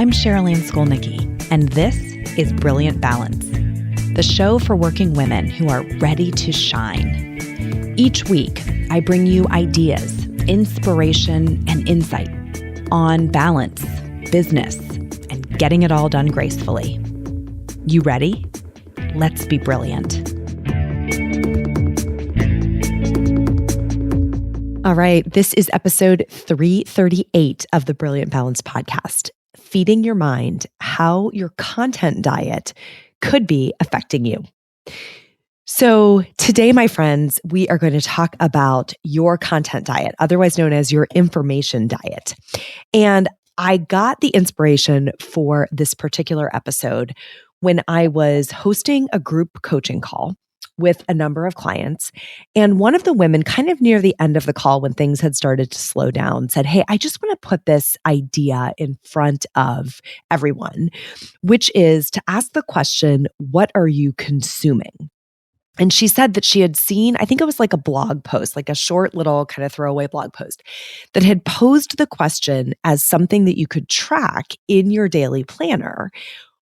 I'm Cherylanne Skolnicki, and this is Brilliant Balance, the show for working women who are ready to shine. Each week, I bring you ideas, inspiration, and insight on balance, business, and getting it all done gracefully. You ready? Let's be brilliant. All right, this is episode 338 of the Brilliant Balance podcast, feeding your mind how your content diet could be affecting you. So today, my friends, we are going to talk about your content diet, otherwise known as your information diet. And I got the inspiration for this particular episode when I was hosting a group coaching call with a number of clients. And one of the women, kind of near the end of the call when things had started to slow down, said, "Hey, I just want to put this idea in front of everyone," which is to ask the question, what are you consuming? And she said that she had seen, I think it was like a blog post, like a short little kind of throwaway blog post that had posed the question as something that you could track in your daily planner.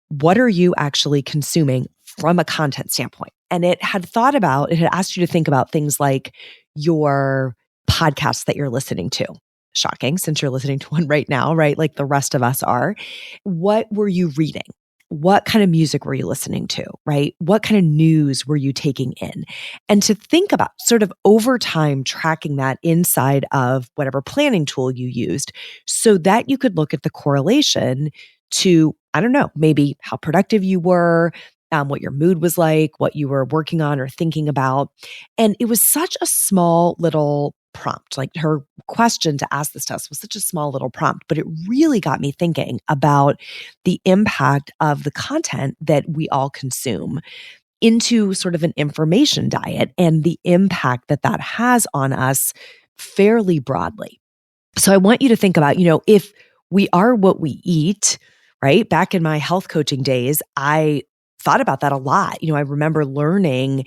What are you actually consuming from a content standpoint? And it had asked you to think about things like your podcasts that you're listening to. Shocking, since you're listening to one right now, right? Like the rest of us are. What were you reading? What kind of music were you listening to, right? What kind of news were you taking in? And to think about sort of over time tracking that inside of whatever planning tool you used so that you could look at the correlation to, I don't know, maybe how productive you were, what your mood was like, what you were working on or thinking about. And it was such a small little prompt. Like her question to ask this to us was such a small little prompt, but it really got me thinking about the impact of the content that we all consume into sort of an information diet and the impact that that has on us fairly broadly. So I want you to think about, if we are what we eat, right? Back in my health coaching days, I thought about that a lot. I remember learning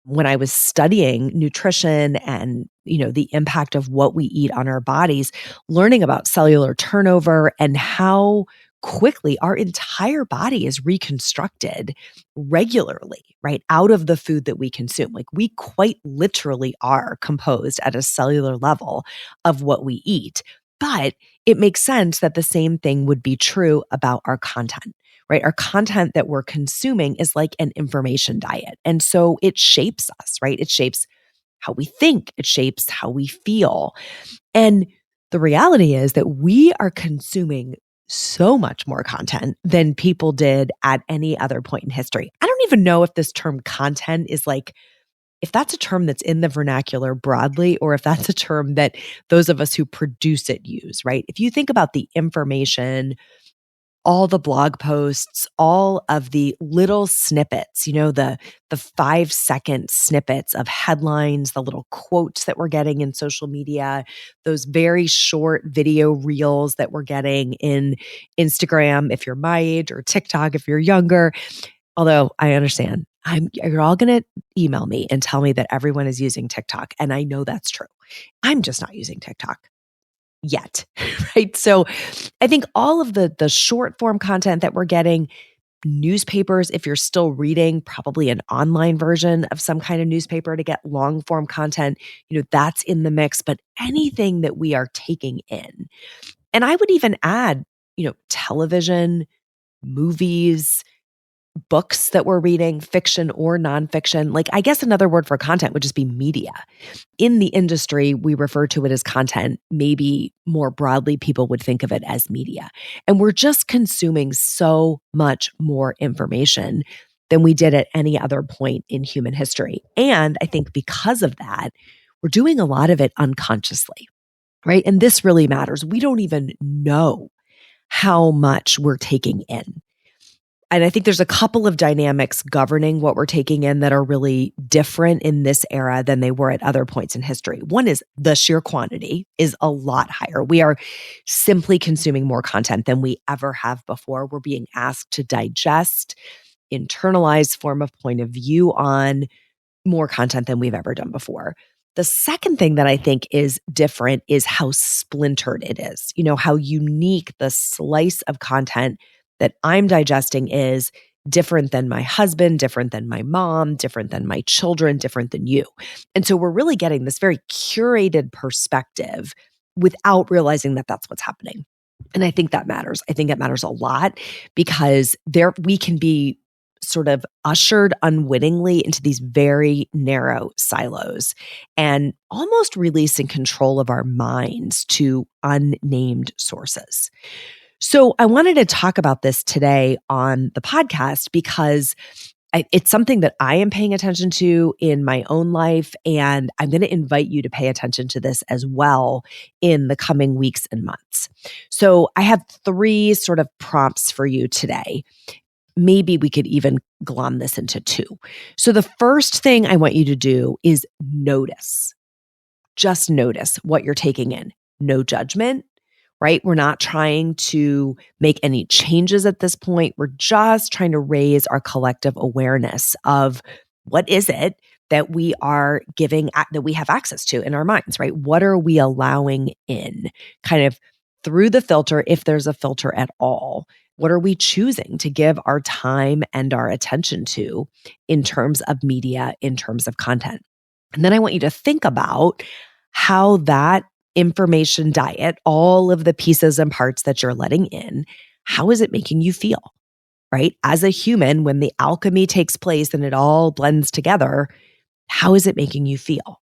when I was studying nutrition and, the impact of what we eat on our bodies, learning about cellular turnover and how quickly our entire body is reconstructed regularly, right? Out of the food that we consume. Like we quite literally are composed at a cellular level of what we eat. But it makes sense that the same thing would be true about our content, right? Our content that we're consuming is like an information diet. And so it shapes us, right? It shapes how we think, it shapes how we feel. And the reality is that we are consuming so much more content than people did at any other point in history. I don't even know if this term content is if that's a term that's in the vernacular broadly, or if that's a term that those of us who produce it use, right? If you think about the information, all the blog posts, all of the little snippets, the 5-second snippets of headlines, the little quotes that we're getting in social media, those very short video reels that we're getting in Instagram, if you're my age, or TikTok, if you're younger. Although I understand, you're all going to email me and tell me that everyone is using TikTok. And I know that's true. I'm just not using TikTok yet, right? So I think all of the short form content that we're getting, newspapers, if you're still reading, probably an online version of some kind of newspaper to get long form content, that's in the mix, but anything that we are taking in. And I would even add, television, movies, books that we're reading, fiction or nonfiction. Like, I guess another word for content would just be media. In the industry, we refer to it as content. Maybe more broadly, people would think of it as media. And we're just consuming so much more information than we did at any other point in human history. And I think because of that, we're doing a lot of it unconsciously, right? And this really matters. We don't even know how much we're taking in. And I think there's a couple of dynamics governing what we're taking in that are really different in this era than they were at other points in history. One is the sheer quantity is a lot higher. We are simply consuming more content than we ever have before. We're being asked to digest, internalize, form a point of view on more content than we've ever done before. The second thing that I think is different is how splintered it is. How unique the slice of content that I'm digesting is different than my husband, different than my mom, different than my children, different than you. And so we're really getting this very curated perspective without realizing that that's what's happening. And I think that matters. I think it matters a lot because we can be sort of ushered unwittingly into these very narrow silos and almost releasing control of our minds to unnamed sources. So I wanted to talk about this today on the podcast because it's something that I am paying attention to in my own life, and I'm going to invite you to pay attention to this as well in the coming weeks and months. So I have 3 sort of prompts for you today. Maybe we could even glom this into 2. So the first thing I want you to do is notice. Just notice what you're taking in. No judgment, right? We're not trying to make any changes at this point. We're just trying to raise our collective awareness of what is it that we are that we have access to in our minds, right? What are we allowing in kind of through the filter, if there's a filter at all? What are we choosing to give our time and our attention to in terms of media, in terms of content? And then I want you to think about how that information diet, all of the pieces and parts that you're letting in, how is it making you feel, right? As a human, when the alchemy takes place and it all blends together, how is it making you feel?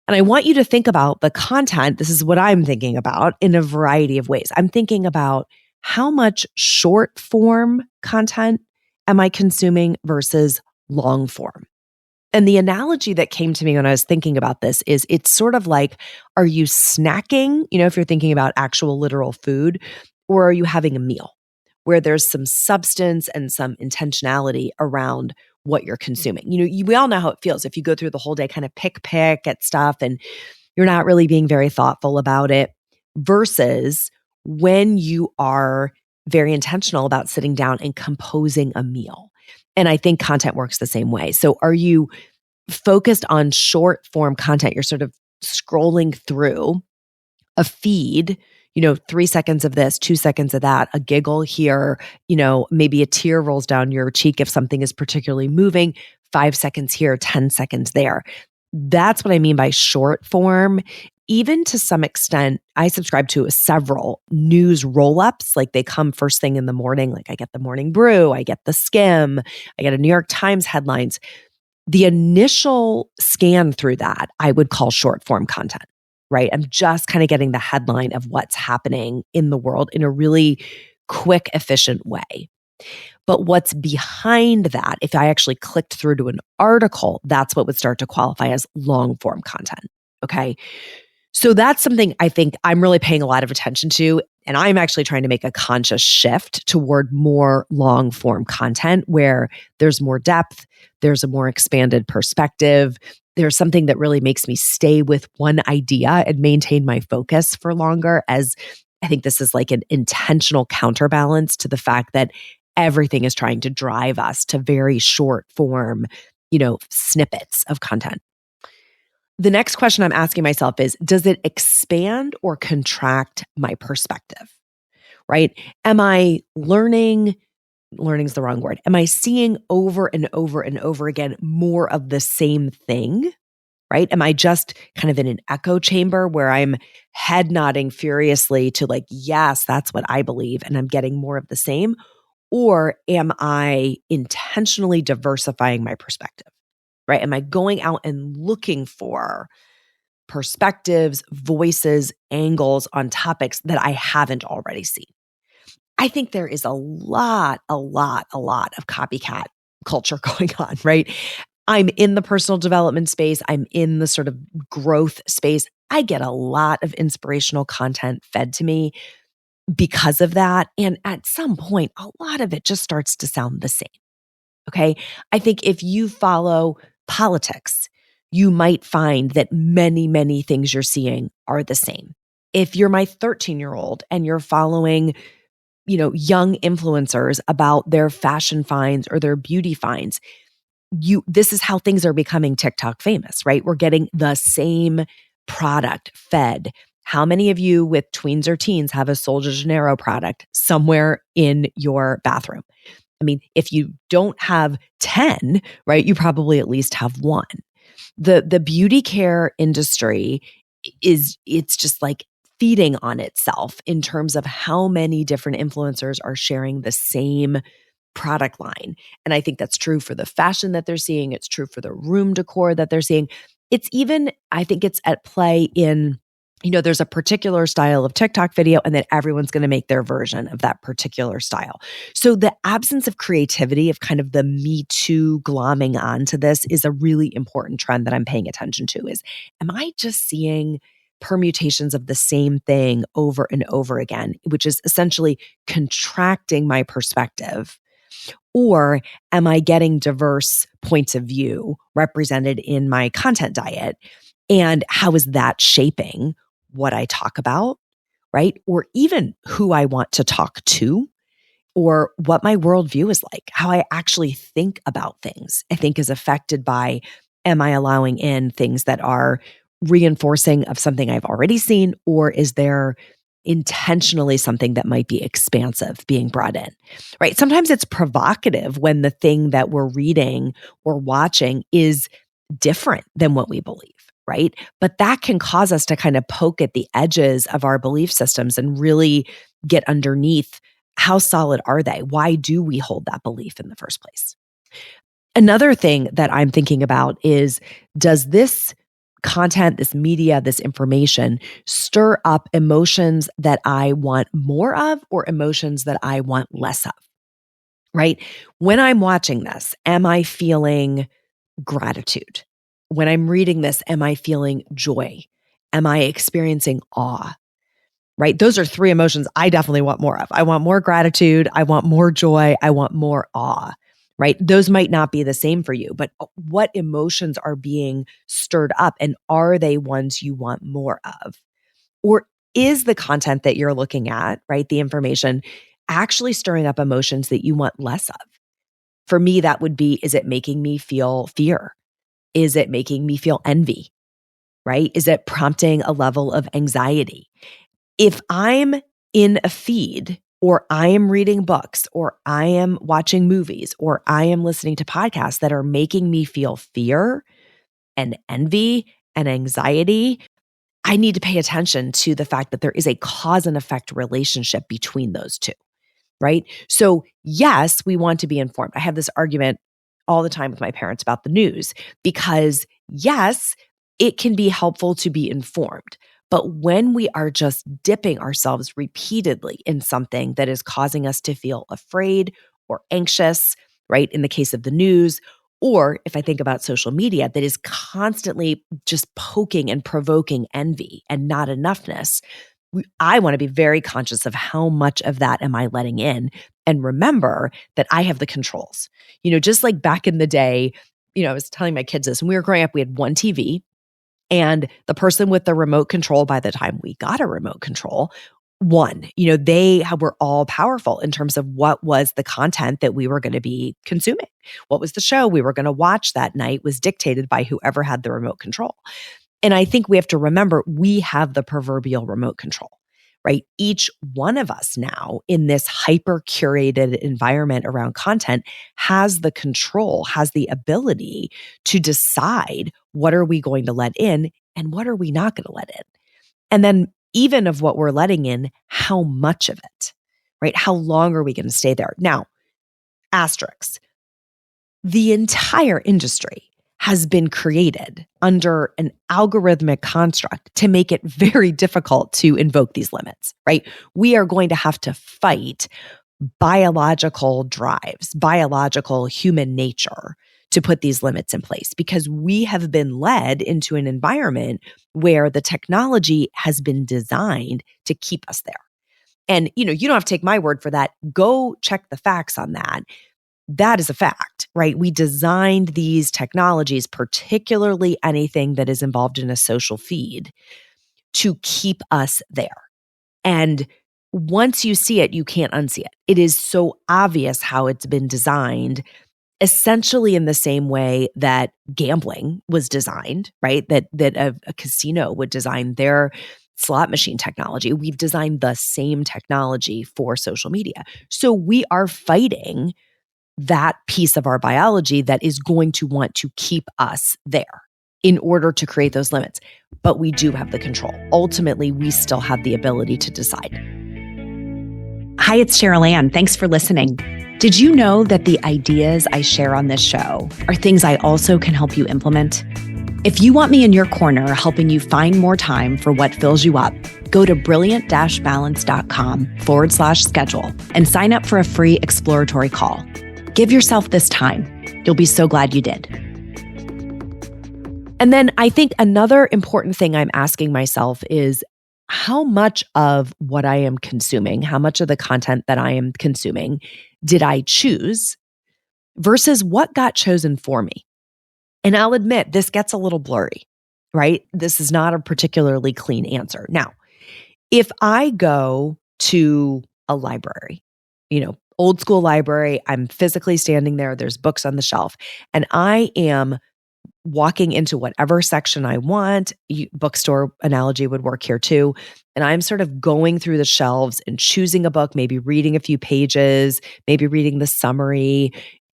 And I want you to think about the content. This is what I'm thinking about in a variety of ways. I'm thinking about how much short form content am I consuming versus long form? And the analogy that came to me when I was thinking about this is it's sort of like, are you snacking, if you're thinking about actual literal food, or are you having a meal where there's some substance and some intentionality around what you're consuming? We all know how it feels if you go through the whole day kind of pick at stuff and you're not really being very thoughtful about it versus when you are very intentional about sitting down and composing a meal. And I think content works the same way. So are you focused on short form content? You're sort of scrolling through a feed, 3 seconds of this, 2 seconds of that, a giggle here, maybe a tear rolls down your cheek if something is particularly moving, 5 seconds here, 10 seconds there. That's what I mean by short form. Even to some extent, I subscribe to several news roll-ups, like they come first thing in the morning. Like I get the Morning Brew, I get the Skim, I get a New York Times headlines. The initial scan through that, I would call short form content, right? I'm just kind of getting the headline of what's happening in the world in a really quick, efficient way. But what's behind that, if I actually clicked through to an article, that's what would start to qualify as long form content. Okay. So that's something I think I'm really paying a lot of attention to. And I'm actually trying to make a conscious shift toward more long form content where there's more depth, there's a more expanded perspective. There's something that really makes me stay with one idea and maintain my focus for longer, as I think this is like an intentional counterbalance to the fact that everything is trying to drive us to very short form, snippets of content. The next question I'm asking myself is, does it expand or contract my perspective, right? Am I learning's the wrong word. Am I seeing over and over and over again more of the same thing, right? Am I just kind of in an echo chamber where I'm head nodding furiously to like, yes, that's what I believe, and I'm getting more of the same? Or am I intentionally diversifying my perspective? Right? Am I going out and looking for perspectives, voices, angles on topics that I haven't already seen? I think there is a lot of copycat culture going on, right? I'm in the personal development space. I'm in the sort of growth space. I get a lot of inspirational content fed to me because of that. And at some point, a lot of it just starts to sound the same. Okay. I think if you follow politics, you might find that many things you're seeing are the same. If you're my 13-year-old and you're following, young influencers about their fashion finds or their beauty finds, this is how things are becoming TikTok famous, right? We're getting the same product fed. How many of you with tweens or teens have a Sol de Janeiro product somewhere in your bathroom? I mean, if you don't have 10, right, you probably at least have one. The beauty care industry it's just like feeding on itself in terms of how many different influencers are sharing the same product line. And I think that's true for the fashion that they're seeing. It's true for the room decor that they're seeing. It's even, I think it's at play in, there's a particular style of TikTok video and then everyone's going to make their version of that particular style. So the absence of creativity, of kind of the Me Too glomming onto this, is a really important trend that I'm paying attention to. Is, am I just seeing permutations of the same thing over and over again, which is essentially contracting my perspective? Or am I getting diverse points of view represented in my content diet? And how is that shaping what I talk about, right? Or even who I want to talk to, or what my worldview is like, how I actually think about things, I think is affected by, am I allowing in things that are reinforcing of something I've already seen, or is there intentionally something that might be expansive being brought in, right? Sometimes it's provocative when the thing that we're reading or watching is different than what we believe, right? But that can cause us to kind of poke at the edges of our belief systems and really get underneath, how solid are they? Why do we hold that belief in the first place? Another thing that I'm thinking about is, does this content, this media, this information stir up emotions that I want more of or emotions that I want less of, right? When I'm watching this, am I feeling gratitude? When I'm reading this, am I feeling joy? Am I experiencing awe? Right? Those are three emotions I definitely want more of. I want more gratitude. I want more joy. I want more awe, right? Those might not be the same for you, but what emotions are being stirred up, and are they ones you want more of? Or is the content that you're looking at, right, the information, actually stirring up emotions that you want less of? For me, that would be, is it making me feel fear? Is it making me feel envy, right? Is it prompting a level of anxiety? If I'm in a feed, or I am reading books, or I am watching movies, or I am listening to podcasts that are making me feel fear and envy and anxiety, I need to pay attention to the fact that there is a cause and effect relationship between those two, right? So yes, we want to be informed. I have this argument all the time with my parents about the news, because yes, it can be helpful to be informed. But when we are just dipping ourselves repeatedly in something that is causing us to feel afraid or anxious, right? In the case of the news, or if I think about social media, that is constantly just poking and provoking envy and not enoughness, I want to be very conscious of how much of that am I letting in, and remember that I have the controls. Just like back in the day, I was telling my kids this, when we were growing up, we had one TV, and the person with the remote control, by the time we got a remote control, won. They were all powerful in terms of what was the content that we were going to be consuming. What was the show we were going to watch that night was dictated by whoever had the remote control. And I think we have to remember, we have the proverbial remote control, right? Each one of us now in this hyper curated environment around content has the control, has the ability to decide, what are we going to let in and what are we not going to let in? And then even of what we're letting in, how much of it, right? How long are we going to stay there? Now, asterisks. The entire industry has been created under an algorithmic construct to make it very difficult to invoke these limits, right? We are going to have to fight biological drives, biological human nature to put these limits in place, because we have been led into an environment where the technology has been designed to keep us there. And, you don't have to take my word for that. Go check the facts on that. That is a fact, right? We designed these technologies, particularly anything that is involved in a social feed, to keep us there. And once you see it, you can't unsee it. It is so obvious how it's been designed. essentially in the same way that gambling was designed, right? That a casino would design their slot machine technology. We've designed the same technology for social media. So we are fighting that piece of our biology that is going to want to keep us there in order to create those limits. But we do have the control. Ultimately, we still have the ability to decide. Hi, it's Cherylanne. Thanks for listening. Did you know that the ideas I share on this show are things I also can help you implement? If you want me in your corner helping you find more time for what fills you up, go to brilliant-balance.com/schedule and sign up for a free exploratory call. Give yourself this time. You'll be so glad you did. And then I think another important thing I'm asking myself is how much of what I am consuming, how much of the content that I am consuming did I choose versus what got chosen for me? And I'll admit this gets a little blurry, right? This is not a particularly clean answer. Now, if I go to a library, old school library, I'm physically standing there, there's books on the shelf, and I am walking into whatever section I want. Bookstore analogy would work here too. And I'm sort of going through the shelves and choosing a book, maybe reading a few pages, maybe reading the summary,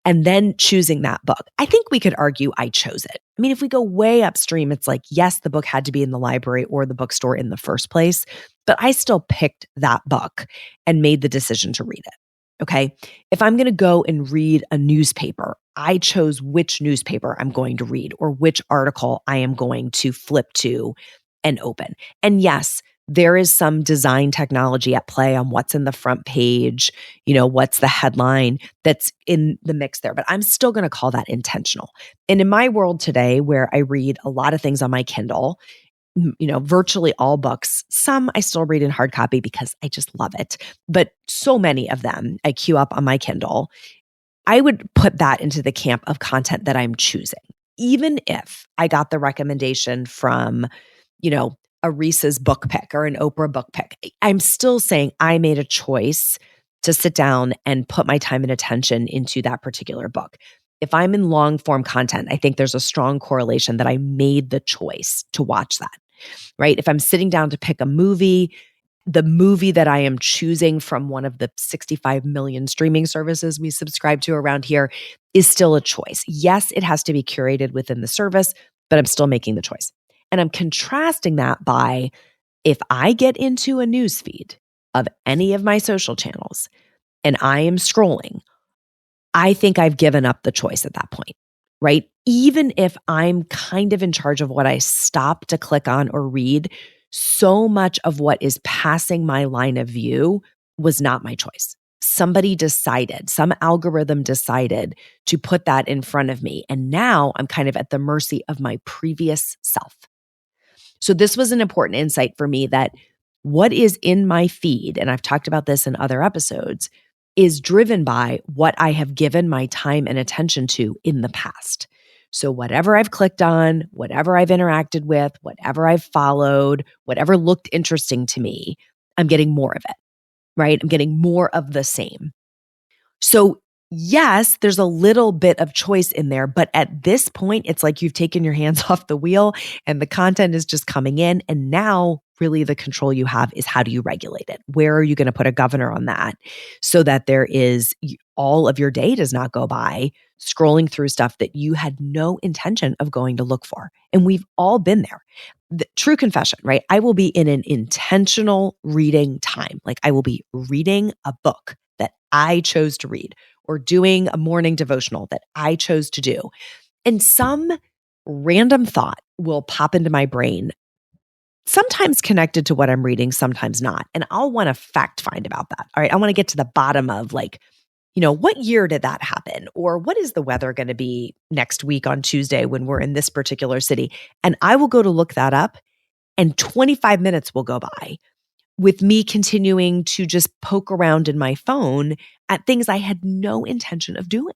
and then choosing that book. I think we could argue I chose it. I mean, if we go way upstream, it's like, yes, the book had to be in the library or the bookstore in the first place, but I still picked that book and made the decision to read it. Okay. If I'm going to go and read a newspaper, I chose which newspaper I'm going to read or which article I am going to flip to and open. And yes, there is some design technology at play on what's in the front page, what's the headline that's in the mix there, but I'm still going to call that intentional. And in my world today, where I read a lot of things on my Kindle, virtually all books. Some I still read in hard copy because I just love it. But so many of them I queue up on my Kindle. I would put that into the camp of content that I'm choosing. Even if I got the recommendation from, a Reese's book pick or an Oprah book pick, I'm still saying I made a choice to sit down and put my time and attention into that particular book. If I'm in long form content, I think there's a strong correlation that I made the choice to watch that, right? If I'm sitting down to pick a movie, the movie that I am choosing from one of the 65 million streaming services we subscribe to around here is still a choice. Yes, it has to be curated within the service, but I'm still making the choice. And I'm contrasting that by if I get into a news feed of any of my social channels and I am scrolling, I think I've given up the choice at that point, right? Even if I'm kind of in charge of what I stop to click on or read, so much of what is passing my line of view was not my choice. Somebody decided, some algorithm decided to put that in front of me. And now I'm kind of at the mercy of my previous self. So this was an important insight for me that what is in my feed, and I've talked about this in other episodes, is driven by what I have given my time and attention to in the past. So whatever I've clicked on, whatever I've interacted with, whatever I've followed, whatever looked interesting to me, I'm getting more of it, right? I'm getting more of the same. So yes, there's a little bit of choice in there, but at this point, it's like you've taken your hands off the wheel and the content is just coming in. And now really the control you have is how do you regulate it? Where are you going to put a governor on that so that there is all of your day does not go by scrolling through stuff that you had no intention of going to look for. And we've all been there. The true confession, right? I will be in an intentional reading time. Like I will be reading a book that I chose to read or doing a morning devotional that I chose to do. And some random thought will pop into my brain, sometimes connected to what I'm reading, sometimes not. And I'll want to fact find about that. All right. I want to get to the bottom of what year did that happen? Or what is the weather going to be next week on Tuesday when we're in this particular city? And I will go to look that up and 25 minutes will go by with me continuing to just poke around in my phone at things I had no intention of doing.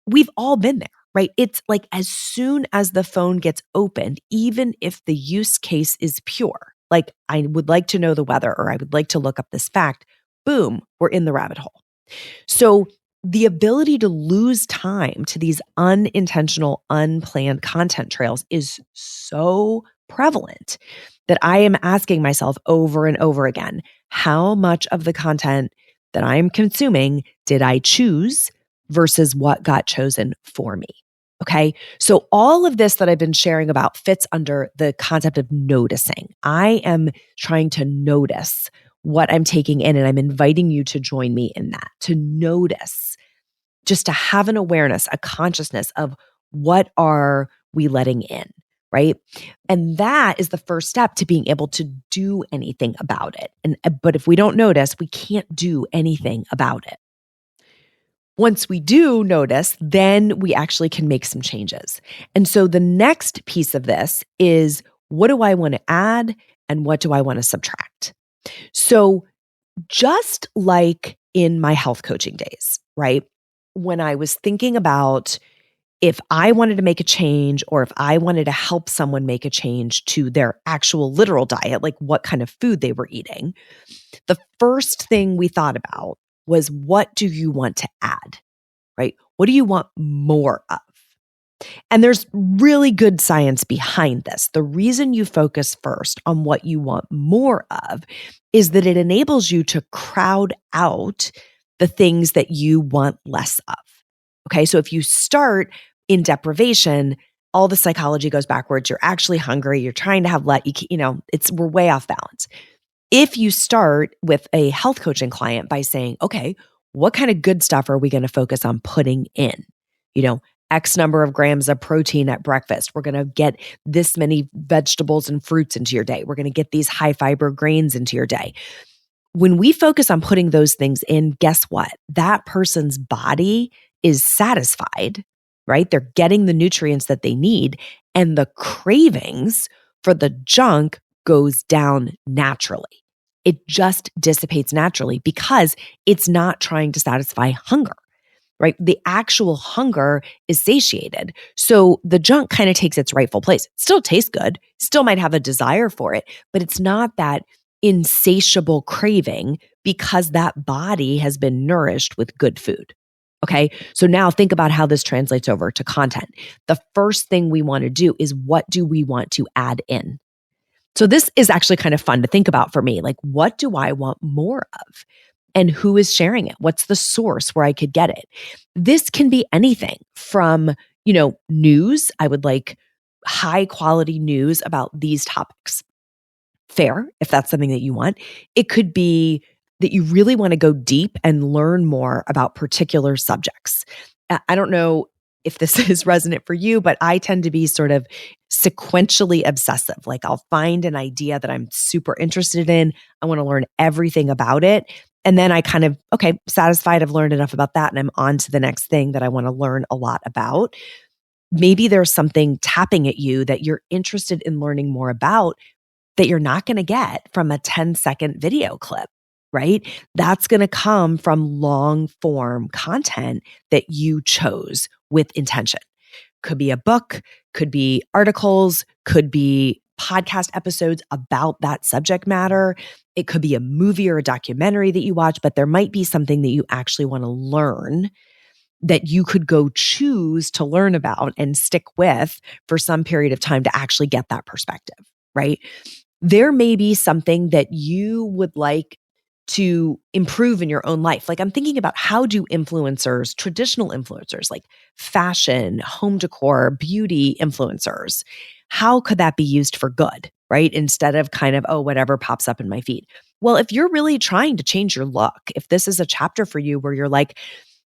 We've all been there, right? It's like as soon as the phone gets opened, even if the use case is pure, like I would like to know the weather or I would like to look up this fact, boom, we're in the rabbit hole. So the ability to lose time to these unintentional, unplanned content trails is so prevalent that I am asking myself over and over again, how much of the content that I am consuming did I choose versus what got chosen for me? Okay. So all of this that I've been sharing about fits under the concept of noticing. I am trying to notice what I'm taking in, and I'm inviting you to join me in that, to notice, just to have an awareness, a consciousness of what are we letting in, right? And that is the first step to being able to do anything about it. But if we don't notice, we can't do anything about it. Once we do notice, then we actually can make some changes. And so the next piece of this is, what do I want to add and what do I want to subtract? So just like in my health coaching days, right? When I was thinking about if I wanted to make a change or if I wanted to help someone make a change to their actual literal diet, like what kind of food they were eating, the first thing we thought about was, what do you want to add, right? What do you want more of? And there's really good science behind this. The reason you focus first on what you want more of is that it enables you to crowd out the things that you want less of. Okay, so if you start in deprivation, all the psychology goes backwards. You're actually hungry. You're trying to have we're way off balance. If you start with a health coaching client by saying, okay, what kind of good stuff are we going to focus on putting in? X number of grams of protein at breakfast. We're going to get this many vegetables and fruits into your day. We're going to get these high fiber grains into your day. When we focus on putting those things in, guess what? That person's body is satisfied, right? They're getting the nutrients that they need, and the cravings for the junk goes down naturally. It just dissipates naturally because it's not trying to satisfy hunger. Right? The actual hunger is satiated. So the junk kind of takes its rightful place. It still tastes good, still might have a desire for it, but it's not that insatiable craving because that body has been nourished with good food. Okay. So now think about how this translates over to content. The first thing we want to do is, what do we want to add in? So this is actually kind of fun to think about for me. Like, what do I want more of? And who is sharing it? What's the source where I could get it? This can be anything from, news. I would like high quality news about these topics. Fair, if that's something that you want. It could be that you really want to go deep and learn more about particular subjects. I don't know if this is resonant for you, but I tend to be sort of sequentially obsessive. Like, I'll find an idea that I'm super interested in. I want to learn everything about it. And then I kind of, okay, satisfied, I've learned enough about that, and I'm on to the next thing that I want to learn a lot about. Maybe there's something tapping at you that you're interested in learning more about that you're not going to get from a 10-second video clip, right? That's going to come from long form content that you chose with intention. Could be a book, could be articles, could be podcast episodes about that subject matter. It could be a movie or a documentary that you watch, but there might be something that you actually want to learn that you could go choose to learn about and stick with for some period of time to actually get that perspective, right? There may be something that you would like to improve in your own life. Like, I'm thinking about, how do influencers, traditional influencers like fashion, home decor, beauty influencers, how could that be used for good, right? Instead of kind of, oh, whatever pops up in my feed. Well, if you're really trying to change your look, if this is a chapter for you where you're like,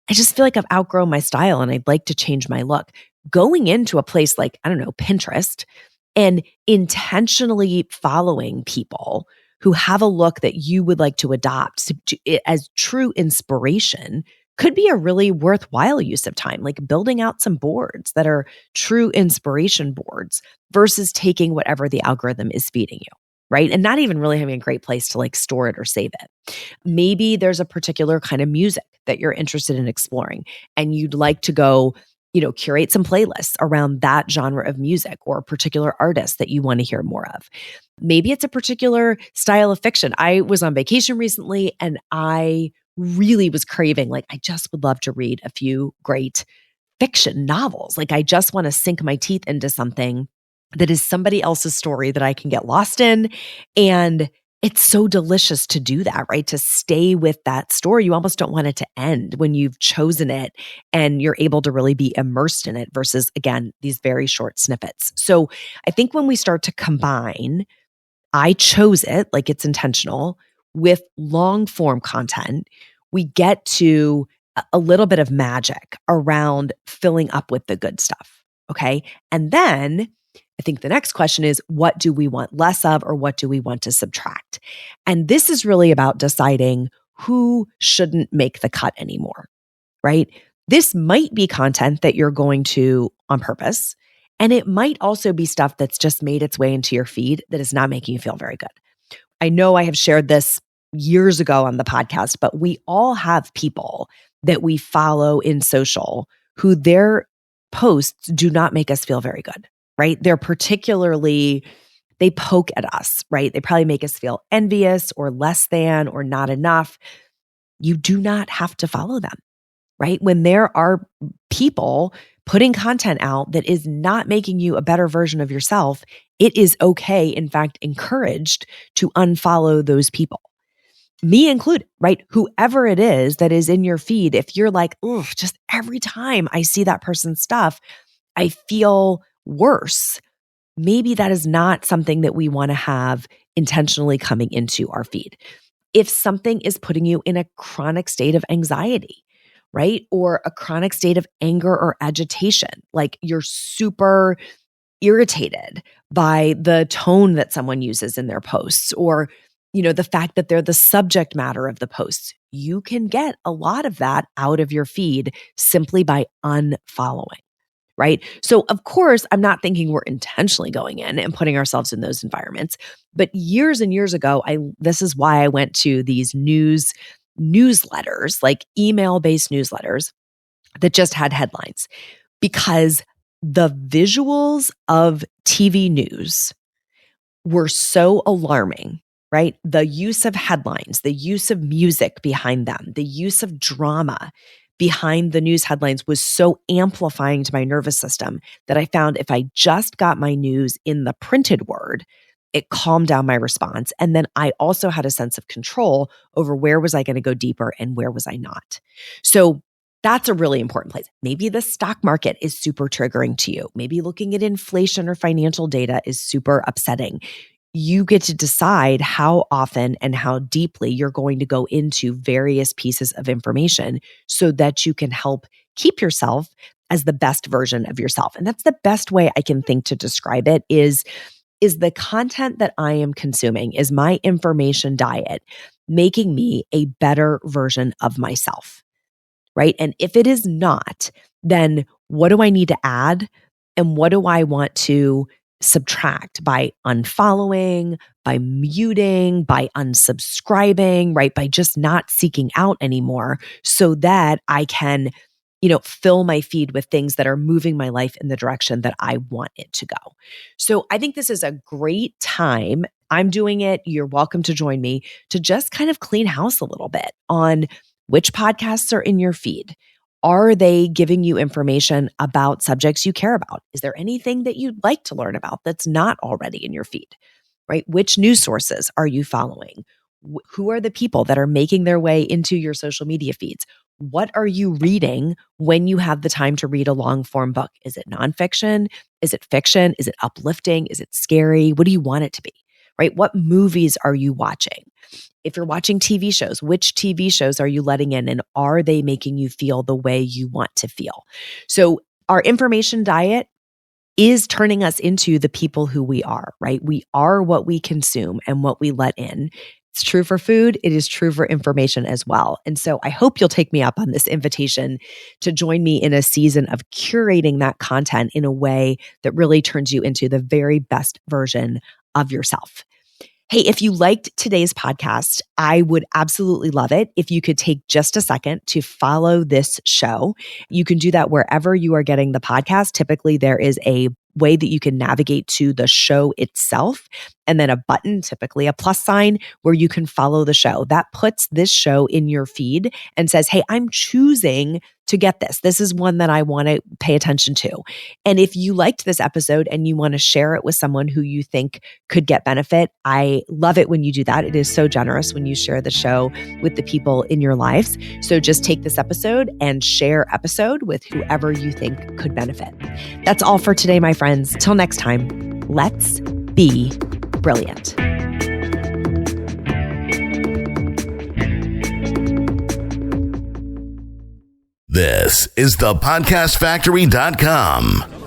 I just feel like I've outgrown my style and I'd like to change my look, going into a place like, I don't know, Pinterest, and intentionally following people who have a look that you would like to adopt as true inspiration could be a really worthwhile use of time, like building out some boards that are true inspiration boards versus taking whatever the algorithm is feeding you, right? And not even really having a great place to like store it or save it. Maybe there's a particular kind of music that you're interested in exploring and you'd like to go, curate some playlists around that genre of music or a particular artist that you want to hear more of. Maybe it's a particular style of fiction. I was on vacation recently and I really was craving, like, I just would love to read a few great fiction novels. Like, I just want to sink my teeth into something that is somebody else's story that I can get lost in. And it's so delicious to do that, right? To stay with that story. You almost don't want it to end when you've chosen it and you're able to really be immersed in it versus, again, these very short snippets. So I think when we start to combine, I chose it, like it's intentional, with long form content, we get to a little bit of magic around filling up with the good stuff. Okay. And then I think the next question is, what do we want less of, or what do we want to subtract? And this is really about deciding who shouldn't make the cut anymore, right? This might be content that you're going to on purpose. And it might also be stuff that's just made its way into your feed that is not making you feel very good. I know I have shared this years ago on the podcast, but we all have people that we follow in social who their posts do not make us feel very good, right? They poke at us, right? They probably make us feel envious or less than or not enough. You do not have to follow them, right? When there are people putting content out that is not making you a better version of yourself, it is okay, in fact, encouraged to unfollow those people. Me included, right? Whoever it is that is in your feed, if you're like, oh, just every time I see that person's stuff, I feel worse. Maybe that is not something that we want to have intentionally coming into our feed. If something is putting you in a chronic state of anxiety, right? Or a chronic state of anger or agitation, like you're super irritated by the tone that someone uses in their posts, or the fact that they're the subject matter of the posts, you can get a lot of that out of your feed simply by unfollowing, right? So of course, I'm not thinking we're intentionally going in and putting ourselves in those environments. But years and years ago, this is why I went to these newsletters, like email-based newsletters that just had headlines, because the visuals of TV news were so alarming, right? The use of headlines, the use of music behind them, the use of drama behind the news headlines was so amplifying to my nervous system that I found if I just got my news in the printed word, it calmed down my response. And then I also had a sense of control over where was I going to go deeper and where was I not. So that's a really important place. Maybe the stock market is super triggering to you. Maybe looking at inflation or financial data is super upsetting. You get to decide how often and how deeply you're going to go into various pieces of information so that you can help keep yourself as the best version of yourself. And that's the best way I can think to describe it is the content that I am consuming, is my information diet making me a better version of myself, right? And if it is not, then what do I need to add? And what do I want to subtract by unfollowing, by muting, by unsubscribing, right? By just not seeking out anymore so that I can, fill my feed with things that are moving my life in the direction that I want it to go. So I think this is a great time. I'm doing it. You're welcome to join me to just kind of clean house a little bit on which podcasts are in your feed. Are they giving you information about subjects you care about? Is there anything that you'd like to learn about that's not already in your feed, right? Which news sources are you following? Who are the people that are making their way into your social media feeds? What are you reading when you have the time to read a long form book? Is it nonfiction? Is it fiction? Is it uplifting? Is it scary? What do you want it to be, right? What movies are you watching? If you're watching TV shows, which TV shows are you letting in, and are they making you feel the way you want to feel? So our information diet is turning us into the people who we are, right? We are what we consume and what we let in. It's true for food. It is true for information as well. And so I hope you'll take me up on this invitation to join me in a season of curating that content in a way that really turns you into the very best version of yourself. Hey, if you liked today's podcast, I would absolutely love it if you could take just a second to follow this show. You can do that wherever you are getting the podcast. Typically, there is a way that you can navigate to the show itself, and then a button, typically a plus sign, where you can follow the show. That puts this show in your feed and says, hey, I'm choosing to get this. This is one that I want to pay attention to. And if you liked this episode and you want to share it with someone who you think could get benefit, I love it when you do that. It is so generous when you share the show with the people in your lives. So just take this episode and share episode with whoever you think could benefit. That's all for today, my friends. Till next time, let's be brilliant. This is thepodcastfactory.com.